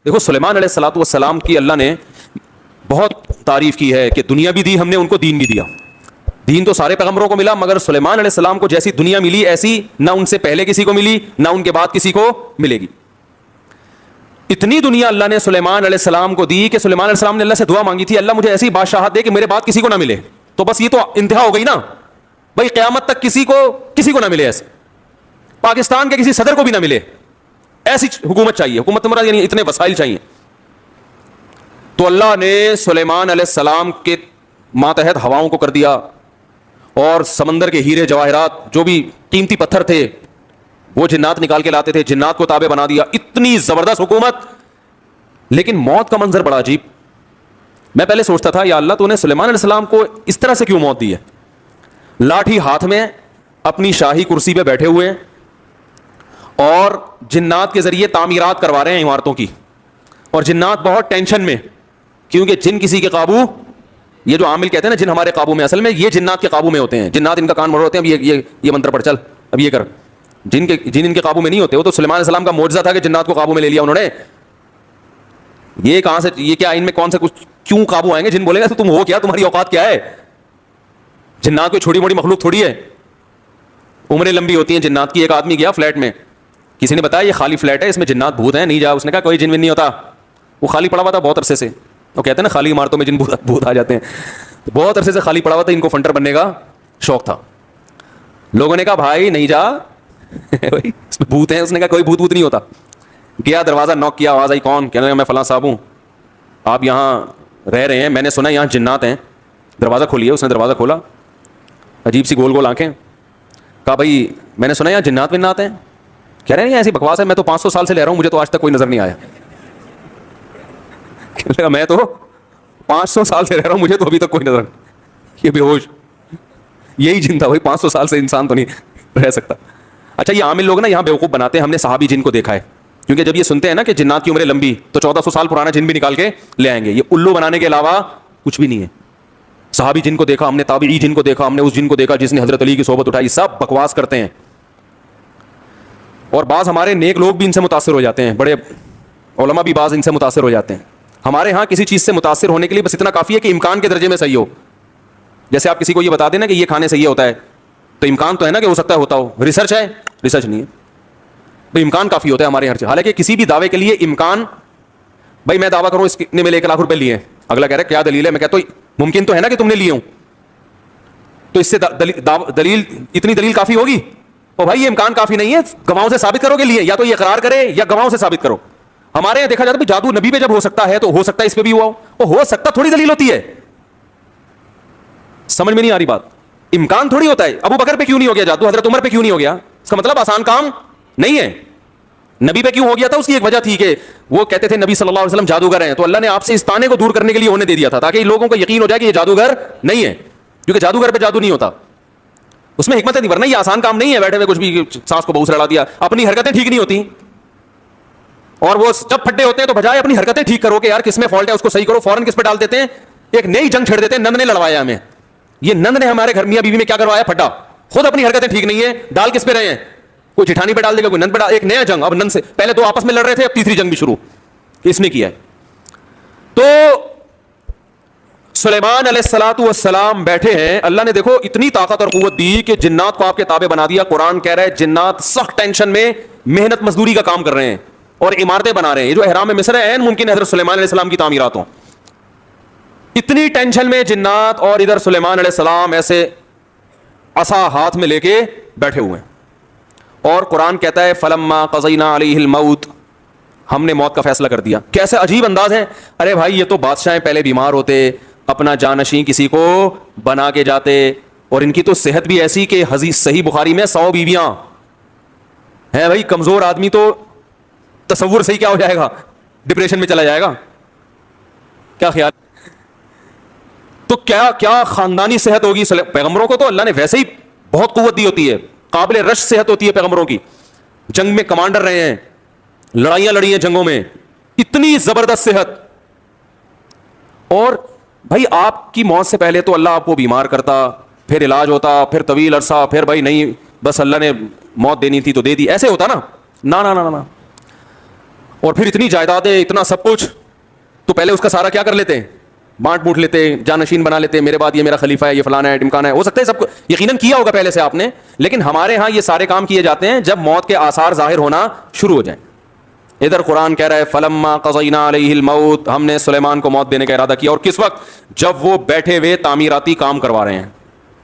دیکھو سلیمان علیہ الصلوۃ والسلام کی اللہ نے بہت تعریف کی ہے کہ دنیا بھی دی ہم نے ان کو، دین بھی دیا. دین تو سارے پیغمبروں کو ملا، مگر سلیمان علیہ السلام کو جیسی دنیا ملی ایسی نہ ان سے پہلے کسی کو ملی نہ ان کے بعد کسی کو ملے گی. اتنی دنیا اللہ نے سلیمان علیہ السلام کو دی کہ سلیمان علیہ السلام نے اللہ سے دعا مانگی تھی اللہ مجھے ایسی بادشاہت دے کہ میرے بعد کسی کو نہ ملے. تو بس یہ تو انتہا ہو گئی نا بھائی، قیامت تک کسی کو نہ ملے، ایسے پاکستان کے کسی صدر کو بھی نہ ملے، ایسی حکومت چاہیے. حکومت مراد یعنی اتنے وسائل چاہیے. تو اللہ نے سلیمان علیہ السلام کے ماتحت ہواؤں کو کر دیا، اور سمندر کے ہیرے جواہرات جو بھی قیمتی پتھر تھے وہ جنات نکال کے لاتے تھے، جنات کو تابع بنا دیا. اتنی زبردست حکومت. لیکن موت کا منظر بڑا عجیب. میں پہلے سوچتا تھا یا اللہ تو نے سلیمان علیہ السلام کو اس طرح سے کیوں موت دی ہے؟ لاٹھی ہاتھ میں اپنی شاہی کرسی پہ بیٹھے ہوئے اور جنات کے ذریعے تعمیرات کروا رہے ہیں عمارتوں کی، اور جنات بہت ٹینشن میں، کیونکہ جن کسی کے قابو، یہ جو عامل کہتے ہیں نا جن ہمارے قابو میں، اصل میں یہ جنات کے قابو میں ہوتے ہیں. جنات ان کا کان مروڑ ہوتے ہیں، اب یہ منتر پڑھ چل، اب یہ کر. جن ان کے قابو میں نہیں ہوتے. وہ تو سلیمان علیہ السلام کا معجزہ تھا کہ جنات کو قابو میں لے لیا انہوں نے. یہ کہاں سے، یہ کیا ان میں کون سے کچھ کیوں قابو آئیں گے؟ جن بولے گا تو تم ہو کیا، تمہاری اوقات کیا ہے؟ جنات کوئی چھوٹی موٹی مخلوق تھوڑی ہے. عمریں لمبی ہوتی ہیں جنات کی. ایک آدمی گیا فلیٹ میں، کسی نے بتایا یہ خالی فلیٹ ہے، اس میں جنات بھوت ہیں، نہیں جا. اس نے کہا کوئی جن نہیں ہوتا. وہ خالی پڑا ہوا تھا بہت عرصے سے. وہ کہتے ہیں نا خالی عمارتوں میں جن بھوت آ جاتے ہیں. بہت عرصے سے خالی پڑا ہوا تھا، ان کو فنٹر بننے کا شوق تھا. لوگوں نے کہا بھائی نہیں جا اس میں بھوت ہیں. اس نے کہا کوئی بھوت نہیں ہوتا. گیا دروازہ نوک کیا، آواز آئی کون؟ کہنے لگا میں فلاں صاحب ہوں، آپ یہاں رہ رہے ہیں، میں نے سنا یہاں جنات ہیں، دروازہ کھولیے. اس نے دروازہ کھولا، عجیب سی گول گول آنکھیں. کہا بھائی میں نے سنا یہاں جنات ونات ہیں. کہہ رہے ہیں ایسی بکواس ہے، میں تو 500 سال سے لے رہا ہوں، مجھے تو آج تک کوئی نظر نہیں آیا. کہنے لگا میں تو 500 سال سے رہ رہا ہوں، مجھے تو ابھی تک کوئی نظر نہیں. یہ بے ہوش یہی جن تھا بھائی، 500 سال سے انسان تو نہیں رہ سکتا. اچھا یہ عامل لوگ نا یہاں بیوقوف بناتے ہیں. ہم نے صحابی جن کو دیکھا ہے، کیونکہ جب یہ سنتے ہیں نا کہ جنات کی عمریں لمبی تو 1400 سال پرانا جن بھی نکال کے لے آئیں گے. یہ الو بنانے کے علاوہ کچھ بھی نہیں ہے. صحابی جن کو دیکھا ہم نے، تابعی جن کو دیکھا ہم نے، اس جن کو دیکھا جس نے حضرت علی کی صحبت اٹھائی. سب بکواس کرتے ہیں. اور بعض ہمارے نیک لوگ بھی ان سے متاثر ہو جاتے ہیں، بڑے علماء بھی بعض ان سے متاثر ہو جاتے ہیں. ہمارے ہاں کسی چیز سے متاثر ہونے کے لیے بس اتنا کافی ہے کہ امکان کے درجے میں صحیح ہو. جیسے آپ کسی کو یہ بتا دیں نا کہ یہ کھانے سے یہ ہوتا ہے، تو امکان تو ہے نا کہ ہو سکتا ہے ہوتا ہو. ریسرچ ہے؟ ریسرچ نہیں ہے. بھائی امکان کافی ہوتا ہے ہمارے ہر چیز. حالانکہ کسی بھی دعوے کے لیے امکان، بھائی میں دعویٰ کروں اس نے میرے 1 لاکھ روپے لیے ہیں، اگلا کہہ رہا ہے کیا دلیل ہے؟ میں کہتا ہوں ممکن تو ہے نا کہ تم نے لیے ہوں، تو اس سے دلیل اتنی دلیل کافی ہوگی؟ اور بھائی یہ امکان کافی نہیں ہے، گواہوں سے ثابت کرو گے لیے، یا تو یہ اقرار کرے یا گواہوں سے ثابت کرو. ہمارے یہاں دیکھا جاتا ہے جادو نبی پہ جب ہو سکتا ہے تو ہو سکتا ہے اس پہ بھی ہوا ہو. وہ ہو سکتا تھوڑی دلیل ہوتی ہے. سمجھ میں نہیں آ رہی بات. امکان تھوڑی ہوتا ہے. ابو بکر پہ کیوں نہیں ہو گیا جادو، حضرت عمر پہ کیوں نہیں ہو گیا؟ اس کا مطلب آسان کام نہیں ہے. نبی پہ کیوں ہو گیا تھا؟ اس کی ایک وجہ تھی کہ وہ کہتے تھے نبی صلی اللہ علیہ وسلم جادوگر ہیں، تو اللہ نے آپ سے اس طعنے کو دور کرنے کے لیے ہونے دے دیا تھا تاکہ لوگوں کو یقین ہو جائے کہ یہ جادوگر نہیں ہے، کیونکہ جادوگر پہ جادو نہیں ہوتا. اس میں حکمت نہیں، ورنہ یہ آسان کام نہیں ہے بیٹھے ہوئے کچھ بھی سانس کو بہو سے لڑا دیا. اپنی حرکتیں ٹھیک نہیں ہوتی، اور وہ جب پھٹے ہوتے ہیں تو بجائے اپنی حرکتیں ٹھیک کرو کہ یار کس میں فالٹ ہے اس کو صحیح کرو، فوراً کس پہ ڈال دیتے ہیں؟ ایک نئی جنگ چھڑ دیتے ہیں. نند نے لڑوایا ہمیں، یہ نند نے ہمارے گھر میاں بیوی میں کیا کروایا؟ پھٹا. خود اپنی حرکتیں ٹھیک نہیں ہے، ڈال کس پہ رہے ہیں؟ کوئی جٹھانی پہ ڈال دے گا، کوئی نند پہ ڈال. ایک نیا جنگ. اب نند سے پہلے 2 آپس میں لڑ رہے تھے، اب تیسری جنگ بھی شروع اس نے کیا ہے. تو سلیمان علیہ الصلوۃ والسلام بیٹھے ہیں، اللہ نے دیکھو اتنی طاقت اور قوت دی کہ جنات کو آپ کے تابع بنا دیا. قرآن کہہ رہا ہے جنات سخت ٹینشن میں محنت مزدوری کا کام کر رہے ہیں اور عمارتیں بنا رہے ہیں. یہ جو احرام مصر ہے عین ممکن ہے حضرت سلیمان علیہ السلام کی تعمیرات ہوں. اتنی ٹینشن میں جنات، اور ادھر سلیمان علیہ السلام ایسے عصا ہاتھ میں لے کے بیٹھے ہوئے ہیں. اور قرآن کہتا ہے فلما قضینا علیہ الموت، ہم نے موت کا فیصلہ کر دیا. کیسے عجیب انداز ہے. ارے بھائی یہ تو بادشاہ پہلے بیمار ہوتے، اپنا جانشین کسی کو بنا کے جاتے، اور ان کی تو صحت بھی ایسی کہ حدیث صحیح بخاری میں 100 بیویاں ہیں. بھائی کمزور آدمی تو تصور صحیح کیا ہو جائے گا؟ ڈپریشن میں چلا جائے گا. کیا خیال؟ تو کیا خاندانی صحت ہوگی پیغمبروں کو؟ تو اللہ نے ویسے ہی بہت قوت دی ہوتی ہے، قابل رش صحت ہوتی ہے پیغمبروں کی. جنگ میں کمانڈر رہے ہیں، لڑائیاں لڑی ہیں جنگوں میں، اتنی زبردست صحت. اور بھائی آپ کی موت سے پہلے تو اللہ آپ کو بیمار کرتا، پھر علاج ہوتا، پھر طویل عرصہ، پھر بھائی نہیں بس اللہ نے موت دینی تھی تو دے دی، ایسے ہوتا نا. نا نا نا نا. اور پھر اتنی جائیدادیں, اتنا سب کچھ, تو پہلے اس کا سارا کیا کر لیتے, بانٹ بوٹ لیتے, جانشین بنا لیتے, میرے بعد یہ میرا خلیفہ ہے, یہ فلانا ہے, ڈمکانا ہے. ہو سکتا ہے سب کو یقیناً کیا ہوگا پہلے سے آپ نے, لیکن ہمارے ہاں یہ سارے کام کیے جاتے ہیں جب موت کے آثار ظاہر ہونا شروع ہو جائیں. ادھر قرآن کہہ رہا ہے فلما قضینا علیہ الموت, ہم نے سلیمان کو موت دینے کا ارادہ کیا. اور کس وقت, جب وہ بیٹھے ہوئے تعمیراتی کام کروا رہے ہیں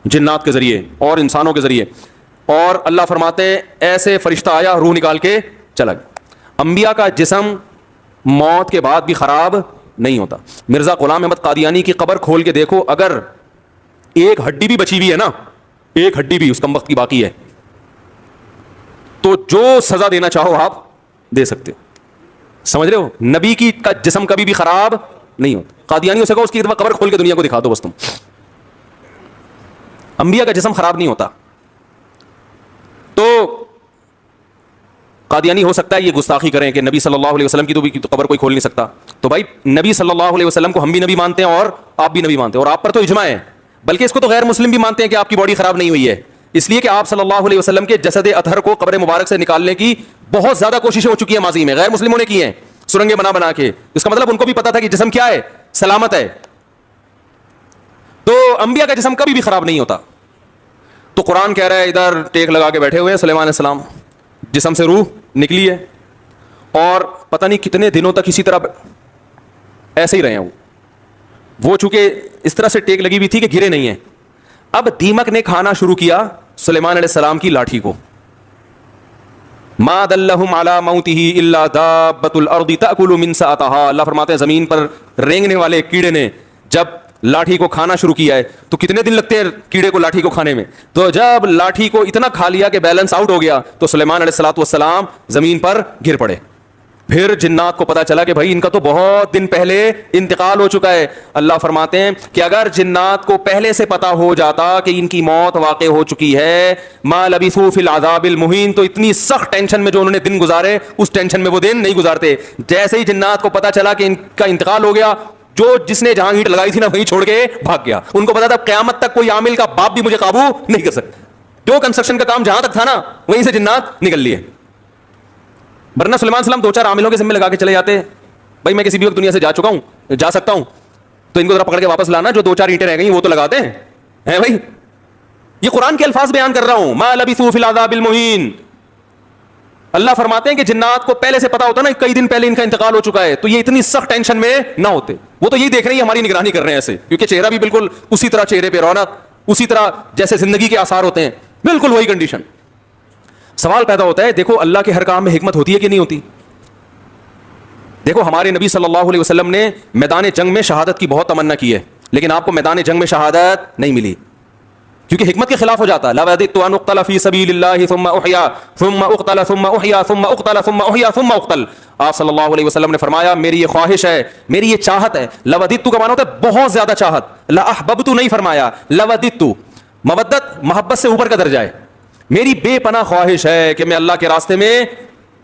جنات کے ذریعے اور انسانوں کے ذریعے. اور اللہ فرماتے ہیں ایسے فرشتہ آیا, روح نکال کے چلا گیا. انبیاء کا جسم موت کے بعد بھی خراب نہیں ہوتا. مرزا غلام احمد قادیانی کی قبر کھول کے دیکھو, اگر ایک ہڈی بھی بچی ہوئی ہے نا, ایک ہڈی بھی اس کم وقت کی باقی ہے, تو جو سزا دینا چاہو آپ دے سکتے ہو. سمجھ رہے ہو, نبی کی کا جسم کبھی بھی خراب نہیں ہوتا. قادیانیوں سے کہو اس کی قبر کھول کے دنیا کو دکھا دو بس, تم انبیاء کا جسم خراب نہیں ہوتا. تو قادیانی ہو سکتا ہے یہ گستاخی کریں کہ نبی صلی اللہ علیہ وسلم کی تو قبر کوئی کھول نہیں سکتا. تو بھائی نبی صلی اللہ علیہ وسلم کو ہم بھی نبی مانتے ہیں اور آپ بھی نبی مانتے ہیں, اور آپ پر تو اجماع ہے, بلکہ اس کو تو غیر مسلم بھی مانتے ہیں کہ آپ کی باڈی خراب نہیں ہوئی ہے, اس لیے کہ آپ صلی اللہ علیہ وسلم کے جسد اطہر کو قبر مبارک سے نکالنے کی بہت زیادہ کوششیں ہو چکی ہیں ماضی میں, غیر مسلموں نے کی ہیں سرنگیں بنا بنا کے. اس کا مطلب ان کو بھی پتا تھا کہ جسم کیا ہے, سلامت ہے. تو انبیاء کا جسم کبھی بھی خراب نہیں ہوتا. تو قرآن کہہ رہا ہے ادھر ٹیک لگا کے بیٹھے ہوئے ہیں سلیمان علیہ السلام, جسم سے روح نکلی ہے, اور پتہ نہیں کتنے دنوں تک اسی طرح ایسے ہی رہے ہیں. وہ چونکہ اس طرح سے ٹیک لگی ہوئی تھی کہ گرے نہیں ہیں. اب دیمک نے کھانا شروع کیا سلیمان علیہ السلام کی لاٹھی کو. ما دلہم علی موتہ الا دابۃ الارض تأکل من سأتہا, اللہ فرماتے ہیں زمین پر رینگنے والے کیڑے نے جب لاٹھی کو کھانا شروع کیا ہے, تو کتنے دن لگتے ہیں کیڑے کو لاٹھی کو کھانے میں, تو جب لاٹھی کو اتنا کھا لیا کہ بیلنس آؤٹ ہو گیا تو سلیمان علیہ الصلوۃ والسلام زمین پر گر پڑے. پھر جنات کو پتا چلا کہ بھائی ان کا تو بہت دن پہلے انتقال ہو چکا ہے. اللہ فرماتے ہیں کہ اگر جنات کو پہلے سے پتا ہو جاتا کہ ان کی موت واقع ہو چکی ہے, ما لبثوا فی العذاب المہین, تو اتنی سخت ٹینشن میں جو انہوں نے دن گزارے اس ٹینشن میں وہ دن نہیں گزارتے. جیسے ہی جنات کو پتا چلا کہ ان کا انتقال ہو گیا, جس نے جہاں اینٹ لگائی تھی نا وہیں چھوڑ کے بھاگ گیا. ان کو پتا تھا قیامت تک کوئی عامل کا باپ بھی مجھے قابو نہیں کر سکتا. جو کنسٹرکشن کا کام جہاں تک تھا نا وہیں سے جنات نکل لیے. ورنہ سلیمان السلام دو چار عاملوں کے ذمہ لگا کے چلے جاتے, بھائی میں کسی بھی وقت دنیا سے جا چکا ہوں, جا سکتا ہوں, تو ان کو ذرا پکڑ کے واپس لانا, جو دو چار اینٹیں رہ گئی وہ تو لگاتے ہیں بھائی. یہ قرآن کے الفاظ بیان کر رہا ہوں, ما لبثوا فی العذاب المہین. اللہ فرماتے ہیں کہ جنات کو پہلے سے پتا ہوتا نا کئی دن پہلے ان کا انتقال ہو چکا ہے, تو یہ اتنی سخت ٹینشن میں نہ ہوتے. وہ تو یہی دیکھ رہے ہیں ہماری نگرانی کر رہے ہیں ایسے, کیونکہ چہرہ بھی بالکل اسی طرح, چہرے پہ رونق اسی طرح جیسے زندگی کے آثار ہوتے ہیں, بالکل وہی کنڈیشن. سوال پیدا ہوتا ہے, دیکھو اللہ کے ہر کام میں حکمت ہوتی ہے کہ نہیں ہوتی. دیکھو ہمارے نبی صلی اللہ علیہ وسلم نے میدان جنگ میں شہادت کی بہت تمنا کی ہے, لیکن آپ کو میدان جنگ میں شہادت نہیں ملی, کیونکہ حکمت کے خلاف ہو جاتا ہے. لوددت ان اقتل فی سبیل اللہ ثم احیا ثم اقتل ثم احیا ثم اقتل ثم احیا ثم اقتل. آپ صلی اللہ علیہ وسلم نے فرمایا میری یہ خواہش ہے, میری یہ چاہت ہے. لوددت کا معنی ہوتا ہے بہت زیادہ چاہت, لا احببت نہیں فرمایا, لوددت مودت محبت سے اوپر کا درجہ ہے. میری بے پناہ خواہش ہے کہ میں اللہ کے راستے میں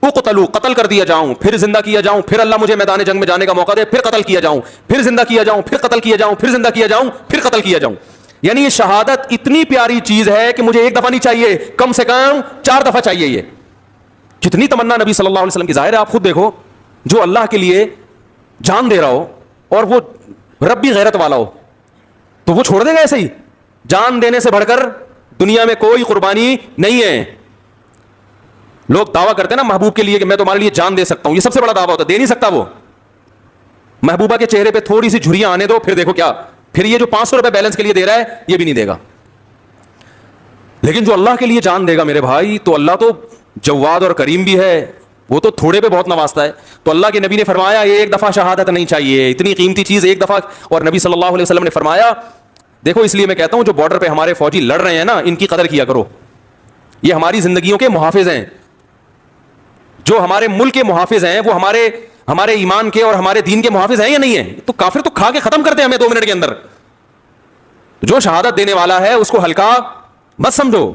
اقتلوا قتل کر دیا جاؤں, پھر زندہ کیا جاؤں, پھر اللہ مجھے میدان جنگ میں جانے کا موقع دے, پھر قتل کیا جاؤں, پھر زندہ کیا جاؤں, پھر قتل کیا جاؤں, پھر زندہ کیا جاؤں, پھر قتل کیا جاؤں. یعنی یہ شہادت اتنی پیاری چیز ہے کہ مجھے ایک دفعہ نہیں چاہیے, کم سے کم 4 دفعہ چاہیے. یہ کتنی تمنا نبی صلی اللہ علیہ وسلم کی. ظاہر ہے آپ خود دیکھو, جو اللہ کے لیے جان دے رہا ہو اور وہ ربی غیرت والا ہو تو وہ چھوڑ دے گا ایسے ہی. جان دینے سے بڑھ کر دنیا میں کوئی قربانی نہیں ہے. لوگ دعویٰ کرتے ہیں نا محبوب کے لیے کہ میں تمہارے لیے جان دے سکتا ہوں, یہ سب سے بڑا دعویٰ ہوتا ہے. دے نہیں سکتا وہ. محبوبہ کے چہرے پہ تھوڑی سی جھریاں آنے دو, پھر دیکھو کیا, پھر یہ جو 500 روپے بیلنس کے لیے دے رہا ہے یہ بھی نہیں دے گا. لیکن جو اللہ کے لیے جان دے گا میرے بھائی, تو اللہ تو جواد اور کریم بھی ہے, وہ تو تھوڑے پہ بہت نوازتا ہے. تو اللہ کے نبی نے فرمایا یہ ایک دفعہ شہادت نہیں چاہیے, اتنی قیمتی چیز ایک دفعہ. اور نبی صلی اللہ علیہ وسلم نے فرمایا, دیکھو اس لیے میں کہتا ہوں جو بارڈر پہ ہمارے فوجی لڑ رہے ہیں نا ان کی قدر کیا کرو, یہ ہماری زندگیوں کے محافظ ہیں. جو ہمارے ملک کے محافظ ہیں وہ ہمارے ایمان کے اور ہمارے دین کے محافظ ہیں یا نہیں ہیں؟ تو کافر تو کھا کے ختم کرتے ہیں ہمیں 2 منٹ کے اندر. جو شہادت دینے والا ہے اس کو ہلکا مت سمجھو.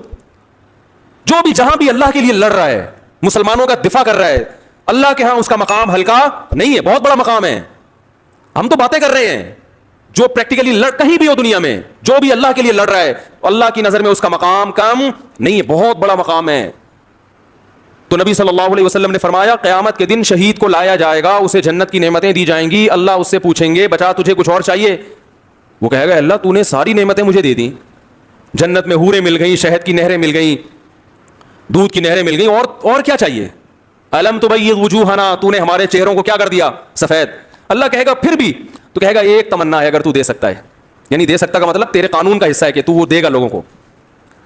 جو بھی جہاں بھی اللہ کے لیے لڑ رہا ہے, مسلمانوں کا دفاع کر رہا ہے, اللہ کے ہاں اس کا مقام ہلکا نہیں ہے, بہت بڑا مقام ہے. ہم تو باتیں کر رہے ہیں, جو پریکٹیکلی کہیں بھی ہو دنیا میں جو بھی اللہ کے لیے لڑ رہا ہے اللہ کی نظر میں اس کا مقام کم نہیں ہے, بہت بڑا مقام ہے. تو نبی صلی اللہ علیہ وسلم نے فرمایا قیامت کے دن شہید کو لایا جائے گا, اسے جنت کی نعمتیں دی جائیں گی, اللہ اس سے پوچھیں گے بچا تجھے کچھ اور چاہیے؟ وہ کہے گا اللہ تو نے ساری نعمتیں مجھے دے دیں, جنت میں حوریں مل گئیں, شہد کی نہریں مل گئیں, دودھ کی نہریں مل گئیں, اور کیا چاہیے؟ الم تبیض وجوہنا, تو نے ہمارے چہروں کو کیا کر دیا؟ سفید. اللہ کہے گا پھر بھی؟ تو کہے گا ایک تمنا ہے اگر تو دے سکتا ہے, یعنی دے سکتا کا مطلب تیرے قانون کا حصہ ہے کہ تو وہ دے گا لوگوں کو.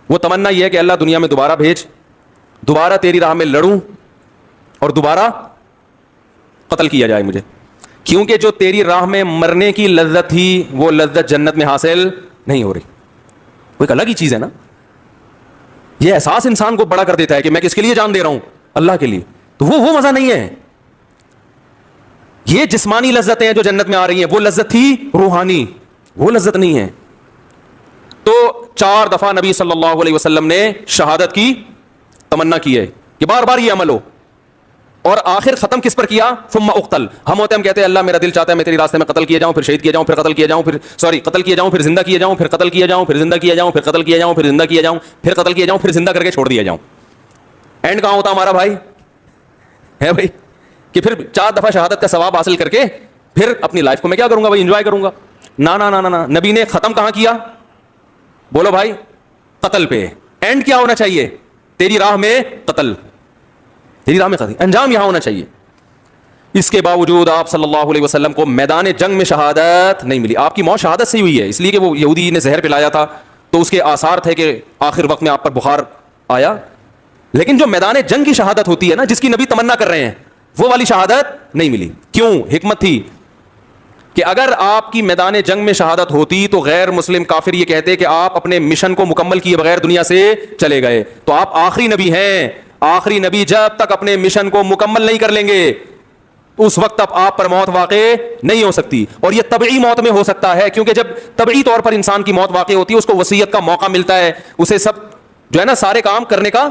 وہ تمنا یہ ہے کہ اللہ دنیا میں دوبارہ بھیج, دوبارہ تیری راہ میں لڑوں اور دوبارہ قتل کیا جائے مجھے, کیونکہ جو تیری راہ میں مرنے کی لذت تھی وہ لذت جنت میں حاصل نہیں ہو رہی. وہ ایک الگ ہی چیز ہے نا, یہ احساس انسان کو بڑا کر دیتا ہے کہ میں کس کے لیے جان دے رہا ہوں؟ اللہ کے لیے. تو وہ مزہ نہیں ہے. یہ جسمانی لذتیں ہیں جو جنت میں آ رہی ہیں, وہ لذت تھی روحانی, وہ لذت نہیں ہے. تو 4 دفعہ نبی صلی اللہ علیہ وسلم نے شہادت کی تمنا کی ہے کہ بار بار یہ عمل ہو, اور آخر ختم کس پر کیا؟ ثم اقتل. ہم ہوتے ہیں, ہم کہتے ہیں اللہ میرا دل چاہتا ہے میں تیری راستے میں قتل کیا جاؤں, پھر شہید کیا جاؤں, پھر قتل کیا جاؤں, قتل کیا جاؤں, پھر زندہ کیا جاؤں, پھر قتل کیا جاؤں, پھر زندہ کیا جاؤں, پھر قتل کیا جاؤں, پھر زندہ کیا جاؤں, پھر قتل کیا جاؤں, پھر زندہ کر کے چھوڑ دیا جاؤں. اینڈ کہاں ہوتا ہمارا بھائی؟ ہے بھائی کہ پھر 4 دفعہ شہادت کا ثواب حاصل کر کے پھر اپنی لائف کو میں کیا کروں گا بھائی؟ انجوائے کروں گا. نا نا نا نا, نبی نے ختم کہاں کیا؟ بولو بھائی, قتل پہ. اینڈ کیا ہونا چاہیے؟ تیری راہ میں قتل, تیری راہ میں قتل, انجام یہاں ہونا چاہیے. اس کے باوجود آپ صلی اللہ علیہ وسلم کو میدان جنگ میں شہادت نہیں ملی. آپ کی موت شہادت سے ہوئی ہے, اس لیے کہ وہ یہودی نے زہر پلایا تھا تو اس کے آثار تھے کہ آخر وقت میں آپ پر بخار آیا. لیکن جو میدان جنگ کی شہادت ہوتی ہے نا, جس کی نبی تمنا کر رہے ہیں, وہ والی شہادت نہیں ملی. کیوں؟ حکمت تھی کہ اگر آپ کی میدان جنگ میں شہادت ہوتی تو غیر مسلم کافر یہ کہتے کہ آپ اپنے مشن کو مکمل کیے بغیر دنیا سے چلے گئے. تو آپ آخری نبی ہیں, آخری نبی جب تک اپنے مشن کو مکمل نہیں کر لیں گے اس وقت تک آپ پر موت واقع نہیں ہو سکتی. اور یہ طبعی موت میں ہو سکتا ہے, کیونکہ جب طبعی طور پر انسان کی موت واقع ہوتی ہے اس کو وصیت کا موقع ملتا ہے, اسے سب جو ہے نا سارے کام کرنے کا,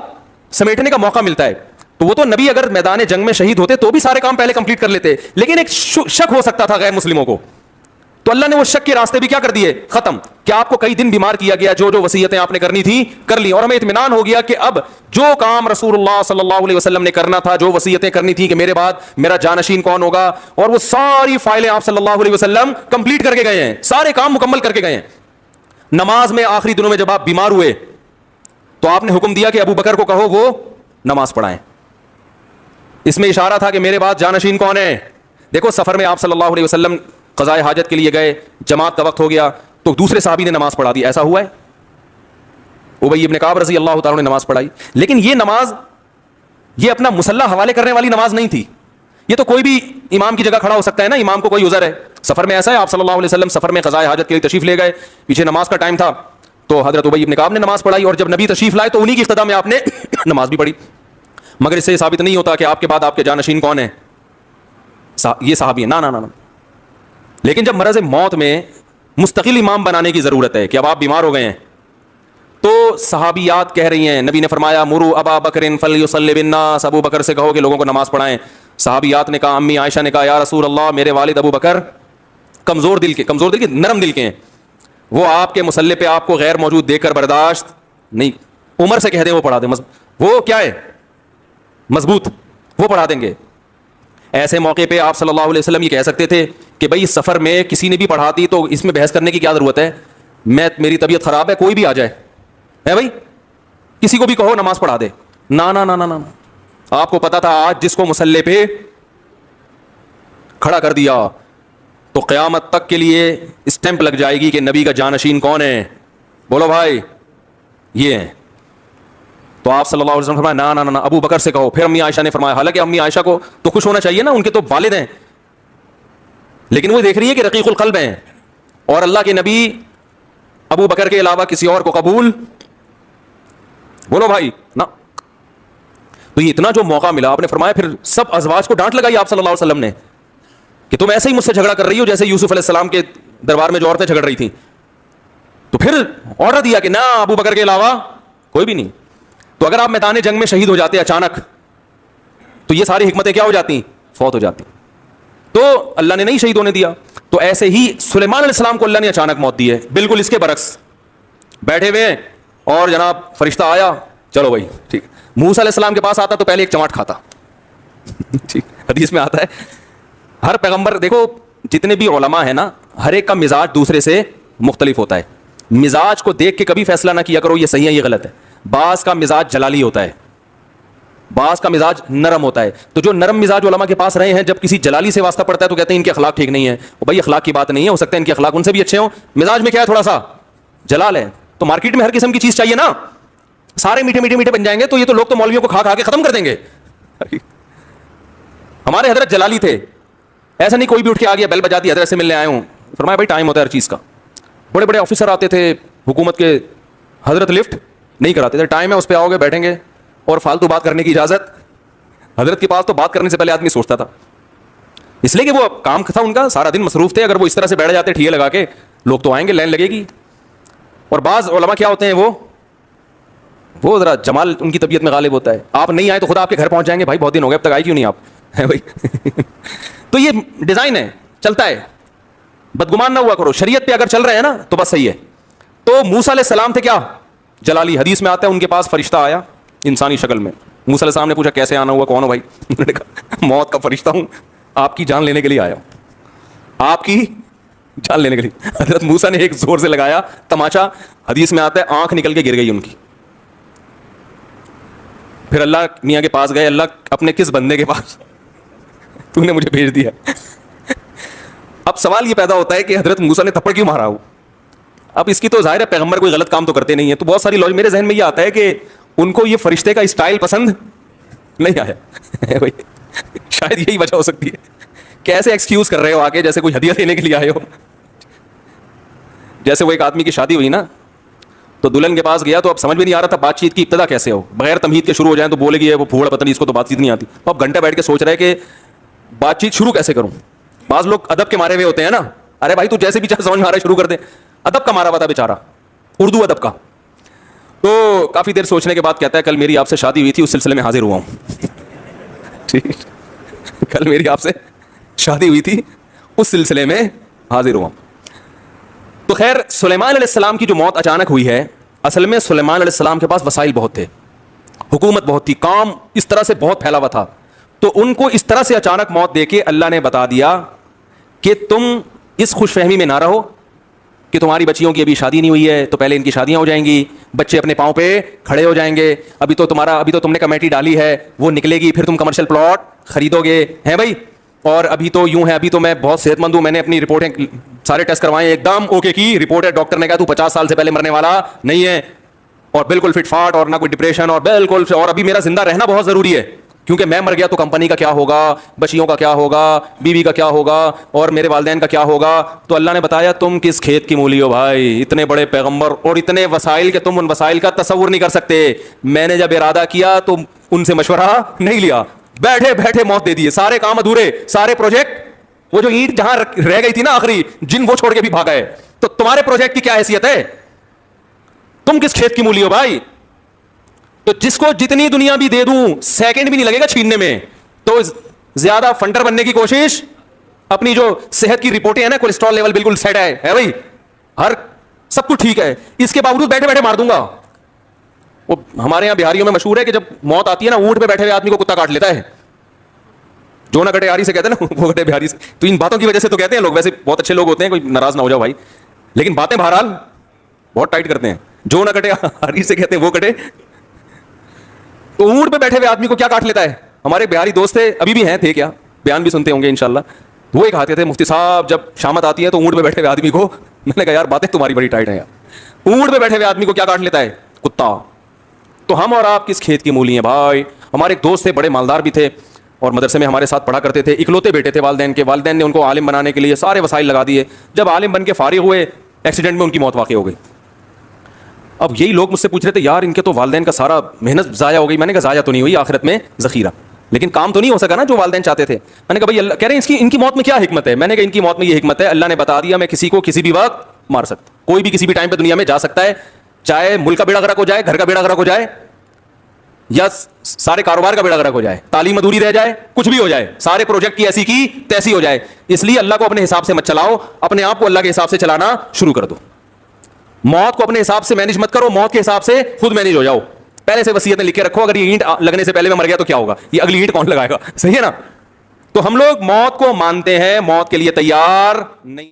سمیٹنے کا موقع ملتا ہے. تو وہ تو نبی اگر میدان جنگ میں شہید ہوتے تو بھی سارے کام پہلے کمپلیٹ کر لیتے, لیکن ایک شک ہو سکتا تھا غیر مسلموں کو, تو اللہ نے وہ شک کے راستے بھی کیا کر دیے؟ ختم. کیا آپ کو کئی دن بیمار کیا گیا, جو وصیتیں آپ نے کرنی تھی کر لی, اور ہمیں اطمینان ہو گیا کہ اب جو کام رسول اللہ صلی اللہ علیہ وسلم نے کرنا تھا, جو وصیتیں کرنی تھی کہ میرے بعد میرا جانشین کون ہوگا, اور وہ ساری فائلیں آپ صلی اللہ علیہ وسلم کمپلیٹ کر کے گئے ہیں, سارے کام مکمل کر کے گئے ہیں. نماز میں آخری دنوں میں جب آپ بیمار ہوئے تو آپ نے حکم دیا کہ ابو بکر کو کہو وہ نماز پڑھائیں. اس میں اشارہ تھا کہ میرے بعد جانشین کون ہے. دیکھو سفر میں آپ صلی اللہ علیہ وسلم قضائے حاجت کے لیے گئے, جماعت کا وقت ہو گیا تو دوسرے صحابی نے نماز پڑھا دی, ایسا ہوا ہے؟ ابی ابن کعب رضی اللہ تعالیٰ نے نماز پڑھائی, لیکن یہ نماز یہ اپنا مسلح حوالے کرنے والی نماز نہیں تھی. یہ تو کوئی بھی امام کی جگہ کھڑا ہو سکتا ہے نا, امام کو کوئی عذر ہے. سفر میں ایسا ہے, آپ صلی اللہ علیہ وسلم سفر میں قضائے حاجت کے لیے تشریف لے گئے, پیچھے نماز کا ٹائم تھا تو حضرت ابی ابن کعب نے نماز پڑھائی, اور جب نبی تشریف لائے تو انہی کی اقتداء میں آپ نے نماز بھی پڑھی. مگر اس سے ثابت نہیں ہوتا کہ آپ کے بعد آپ کے جانشین کون ہے, یہ صحابی ہے, نا نا نا. لیکن جب مرض موت میں مستقل امام بنانے کی ضرورت ہے کہ اب آپ بیمار ہو گئے ہیں, تو صحابیات کہہ رہی ہیں, نبی نے فرمایا مرو ابا بکر فلیصلی بالناس, ابو بکر سے کہو کہ لوگوں کو نماز پڑھائیں. صحابیات نے کہا, امی عائشہ نے کہا یا رسول اللہ میرے والد ابو بکر کمزور دل کے نرم دل کے ہیں, وہ آپ کے مصلی پہ آپ کو غیر موجود دیکھ کر برداشت نہیں, عمر سے کہہ دیں وہ پڑھا دیں, وہ کیا ہے مضبوط, وہ پڑھا دیں گے. ایسے موقع پہ آپ صلی اللہ علیہ وسلم یہ کہہ سکتے تھے کہ بھائی سفر میں کسی نے بھی پڑھا دی تو اس میں بحث کرنے کی کیا ضرورت ہے, میری طبیعت خراب ہے کوئی بھی آ جائے, ہے بھائی کسی کو بھی کہو نماز پڑھا دے. نا نا نا نا نا, آپ کو پتا تھا آج جس کو مصلی پہ کھڑا کر دیا تو قیامت تک کے لیے اسٹیمپ لگ جائے گی کہ نبی کا جانشین کون ہے. بولو بھائی یہ ہے. تو آپ صلی اللہ علیہ وسلم فرمایا نا نا نا ابو بکر سے کہو. پھر امی عائشہ نے فرمایا, حالانکہ امی عائشہ کو تو خوش ہونا چاہیے نا, ان کے تو والد ہیں, لیکن وہ دیکھ رہی ہے کہ رقیق القلب ہیں, اور اللہ کے نبی ابو بکر کے علاوہ کسی اور کو قبول, بولو بھائی نا. تو یہ اتنا جو موقع ملا, آپ نے فرمایا پھر سب ازواج کو ڈانٹ لگائی آپ صلی اللہ علیہ وسلم نے کہ تم ایسے ہی مجھ سے جھگڑا کر رہی ہو جیسے یوسف علیہ السلام کے دربار میں جو عورتیں جھگڑ رہی تھیں. تو پھر آرڈر دیا کہ نہ ابو بکر کے علاوہ کوئی بھی نہیں. تو اگر آپ میدان جنگ میں شہید ہو جاتے اچانک تو یہ ساری حکمتیں کیا ہو جاتی, فوت ہو جاتی. تو اللہ نے نہیں شہید ہونے دیا. تو ایسے ہی سلیمان علیہ السلام کو اللہ نے اچانک موت دی ہے, بالکل اس کے برعکس. بیٹھے ہوئے اور جناب فرشتہ آیا, چلو بھائی ٹھیک, موسیٰ علیہ السلام کے پاس آتا تو پہلے ایک چماٹ کھاتا. حدیث میں آتا ہے ہر پیغمبر, دیکھو جتنے بھی علماء ہیں نا, ہر ایک کا مزاج دوسرے سے مختلف ہوتا ہے. مزاج کو دیکھ کے کبھی فیصلہ نہ کیا کرو یہ صحیح ہے یہ غلط ہے. بعض کا مزاج جلالی ہوتا ہے, بعض کا مزاج نرم ہوتا ہے. تو جو نرم مزاج علماء کے پاس رہے ہیں, جب کسی جلالی سے واسطہ پڑتا ہے تو کہتے ہیں ان کے اخلاق ٹھیک نہیں ہے. بھائی اخلاق کی بات نہیں ہے, ہو سکتا ہے ان کے اخلاق ان سے بھی اچھے ہوں, مزاج میں کیا ہے تھوڑا سا جلال ہے. تو مارکیٹ میں ہر قسم کی چیز چاہیے نا, سارے میٹھے میٹھے میٹھے بن جائیں گے تو یہ تو لوگ تو مولویوں کو کھا کھا کے ختم کر دیں گے. ہمارے حضرت جلالی تھے, ایسا نہیں کوئی بھی اٹھ کے آ گیا بیل بجا دی حضرت سے ملنے آئے ہوں. فرمایا بھائی ٹائم ہوتا ہے ہر چیز کا. بڑے بڑے آفیسر آتے تھے حکومت کے, حضرت لفٹ نہیں کراتے تھے, ٹائم ہے اس پہ آؤ گے بیٹھیں گے, اور فالتو بات کرنے کی اجازت حضرت کے پاس تو بات کرنے سے پہلے آدمی سوچتا تھا, اس لیے کہ وہ کام تھا ان کا, سارا دن مصروف تھے. اگر وہ اس طرح سے بیٹھ جاتے ٹھیے لگا کے, لوگ تو آئیں گے, لائن لگے گی. اور بعض علماء کیا ہوتے ہیں وہ ذرا جمال ان کی طبیعت میں غالب ہوتا ہے. آپ نہیں آئے تو خدا آپ کے گھر پہنچ جائیں گے, بھائی بہت دن ہو گئے اب تک آئے کیوں نہیں آپ, ہے بھائی. تو یہ ڈیزائن ہے, چلتا ہے. بدگمان نہ ہوا کرو, شریعت پہ اگر چل رہے ہیں نا تو بس صحیح ہے. تو موسیٰ علیہ السلام تھے کیا جلالی. حدیث میں آتا ہے ان کے پاس فرشتہ آیا انسانی شکل میں. موسیٰ علیہ السلام نے پوچھا کیسے آنا ہوا, کون ہو بھائی؟ انہوں نے کہا موت کا فرشتہ ہوں, آپ کی جان لینے کے لیے آیا ہوں, آپ کی جان لینے کے لیے. حضرت موسیٰ نے ایک زور سے لگایا تماچا, حدیث میں آتا ہے آنکھ نکل کے گر گئی ان کی. پھر اللہ میاں کے پاس گئے, اللہ اپنے کس بندے کے پاس تو نے مجھے بھیج دیا. اب سوال یہ پیدا ہوتا ہے کہ حضرت موسیٰ نے تھپڑ کیوں مارا ہو. اب اس کی تو ظاہر ہے پیغمبر کوئی غلط کام تو کرتے نہیں ہیں, تو بہت ساری لوگ میرے ذہن میں یہ آتا ہے کہ ان کو یہ فرشتے کا اسٹائل پسند نہیں آیا. شاید یہی وجہ ہو سکتی ہے. کیسے ایکسکیوز کر رہے ہو آگے, جیسے کوئی ہدیہ دینے کے لیے آئے ہو. جیسے وہ ایک آدمی کی شادی ہوئی نا, تو دلہن کے پاس گیا تو اب سمجھ میں نہیں آ رہا تھا بات چیت کی ابتدا کیسے ہو, بغیر تمہید کے شروع ہو جائیں تو بولے گی وہ پھوڑا پتہ نہیں اس کو تو بات چیت نہیں آتی. تو اب گھنٹہ بیٹھ کے سوچ رہے کہ بات چیت شروع کیسے کروں. بعض لوگ ادب کے مارے ہوئے ہوتے ہیں نا, ارے بھائی تو جیسے بھی چاہے سمجھ میں آ رہا ہے شروع کر دے. ادب کا مارا ہوا تھا بیچارہ, اردو ادب کا. تو کافی دیر سوچنے کے بعد کہتا ہے کل میری آپ سے شادی ہوئی تھی, اس سلسلے میں حاضر ہوا ہوں. ٹھیک, کل میری آپ سے شادی ہوئی تھی, اس سلسلے میں حاضر ہوا. تو خیر سلیمان علیہ السلام کی جو موت اچانک ہوئی ہے, اصل میں سلیمان علیہ السلام کے پاس وسائل بہت تھے, حکومت بہت تھی, کام اس طرح سے بہت پھیلا ہوا تھا. تو ان کو اس طرح سے اچانک موت دے کے اللہ نے بتا دیا کہ تم اس خوش فہمی میں نہ رہو کہ تمہاری بچیوں کی ابھی شادی نہیں ہوئی ہے تو پہلے ان کی شادیاں ہو جائیں گی, بچے اپنے پاؤں پہ کھڑے ہو جائیں گے, ابھی تو تم نے کمیٹی ڈالی ہے وہ نکلے گی, پھر تم کمرشل پلاٹ خریدو گے, ہیں بھائی. اور ابھی تو یوں ہے, ابھی تو میں بہت صحت مند ہوں, میں نے اپنی رپورٹیں سارے ٹیسٹ کروائے, ایک دم اوکے کی رپورٹ ہے, ڈاکٹر نے کہا تو 50 سال سے پہلے مرنے والا نہیں ہے, اور بالکل فٹ فاٹ, اور نہ کوئی ڈپریشن, اور بالکل, اور ابھی میرا زندہ رہنا بہت ضروری ہے کیونکہ میں مر گیا تو کمپنی کا کیا ہوگا, بچیوں کا کیا ہوگا, بیوی کا کیا ہوگا, اور میرے والدین کا کیا ہوگا. تو اللہ نے بتایا تم کس کھیت کی مولی ہو بھائی, اتنے بڑے پیغمبر اور اتنے وسائل کہ تم ان وسائل کا تصور نہیں کر سکتے. میں نے جب ارادہ کیا تو ان سے مشورہ نہیں لیا, بیٹھے بیٹھے موت دے دیے, سارے کام ادھورے, سارے پروجیکٹ, وہ جو اینٹ جہاں رہ گئی تھی نا آخری جن وہ چھوڑ کے بھی بھاگا ہے. تو تمہارے پروجیکٹ کی کیا حیثیت ہے, تم کس کھیت کی مولی ہو بھائی. تو جس کو جتنی دنیا بھی دے دوں سیکنڈ بھی نہیں لگے گا چھیننے میں. تو زیادہ فنڈر بننے کی کوشش, اپنی جو صحت کی رپورٹیں ہیں نا, کولیسٹرول لیول بالکل سیٹ ہے بھائی, ہر سب کچھ ٹھیک ہے, اس کے باوجود بیٹھے بیٹھے مار دوں گا. وہ ہمارے یہاں بہاریوں میں مشہور ہے کہ جب موت آتی ہے نا, اونٹ پہ بیٹھے ہوئے آدمی کو کتا کاٹ لیتا ہے, جو نہ کٹے آری سے کہتے ہیں نا, وہ کٹے بہاری سے. تو ان باتوں کی وجہ سے تو کہتے ہیں لوگ, ویسے بہت اچھے لوگ ہوتے ہیں, کوئی ناراض نہ ہو جاؤ بھائی, لیکن باتیں بہرحال بہت ٹائٹ کرتے ہیں. جو نہ کٹے آری سے کہتے ہیں وہ کٹے. تو اونٹ پہ بیٹھے ہوئے آدمی کو کیا کاٹ لیتا ہے. ہمارے بہاری دوست تھے, ابھی بھی ہیں, تھے کیا, بیان بھی سنتے ہوں گے انشاءاللہ. وہ ایک کہتے تھے مفتی صاحب جب شامت آتی ہے تو اونٹ پہ بیٹھے ہوئے آدمی کو, میں نے کہا یار باتیں تمہاری بڑی ٹائٹ ہیں یار, اونٹ پہ بیٹھے ہوئے آدمی کو کیا کاٹ لیتا ہے, کتا. تو ہم اور آپ کس کھیت کی مولی ہیں بھائی. ہمارے ایک دوست تھے, بڑے مالدار بھی تھے, اور مدرسے میں ہمارے ساتھ پڑھا کرتے تھے, اکلوتے بیٹے تھے والدین کے. والدین نے ان کو عالم بنانے کے لیے سارے وسائل لگا دیے. جب عالم بن کے فارغ ہوئے, ایکسیڈنٹ میں ان کی موت واقع ہو گئی. اب یہی لوگ مجھ سے پوچھ رہے تھے یار ان کے تو والدین کا سارا محنت ضائع ہو گئی. میں نے کہا ضائع تو نہیں ہوئی, آخرت میں ذخیرہ, لیکن کام تو نہیں ہو سکا نا جو والدین چاہتے تھے. میں نے کہا بھائی اللہ کہہ رہے ہیں ان کی موت میں کیا حکمت ہے. میں نے کہا ان کی موت میں یہ حکمت ہے, اللہ نے بتا دیا میں کسی کو کسی بھی وقت مار سکتا, کوئی بھی کسی بھی ٹائم پہ دنیا میں جا سکتا ہے, چاہے ملک کا بیڑا غرق ہو جائے, گھر کا بیڑا غرق ہو جائے, یا سارے کاروبار کا بیڑا غرق ہو جائے, تعلیم ادھوری رہ جائے, کچھ بھی ہو جائے, سارے پروجیکٹ کی ایسی کی تیسی ہو جائے. اس لیے اللہ کو اپنے حساب سے مت چلاؤ, اپنے آپ کو اللہ کے حساب سے چلانا شروع کر دو. موت کو اپنے حساب سے مینج مت کرو, موت کے حساب سے خود مینج ہو جاؤ. پہلے سے وصیتیں لکھ کے رکھو, اگر یہ اینٹ لگنے سے پہلے میں مر گیا تو کیا ہوگا, یہ اگلی اینٹ کون لگائے گا, صحیح ہے نا. تو ہم لوگ موت کو مانتے ہیں, موت کے لیے تیار نہیں.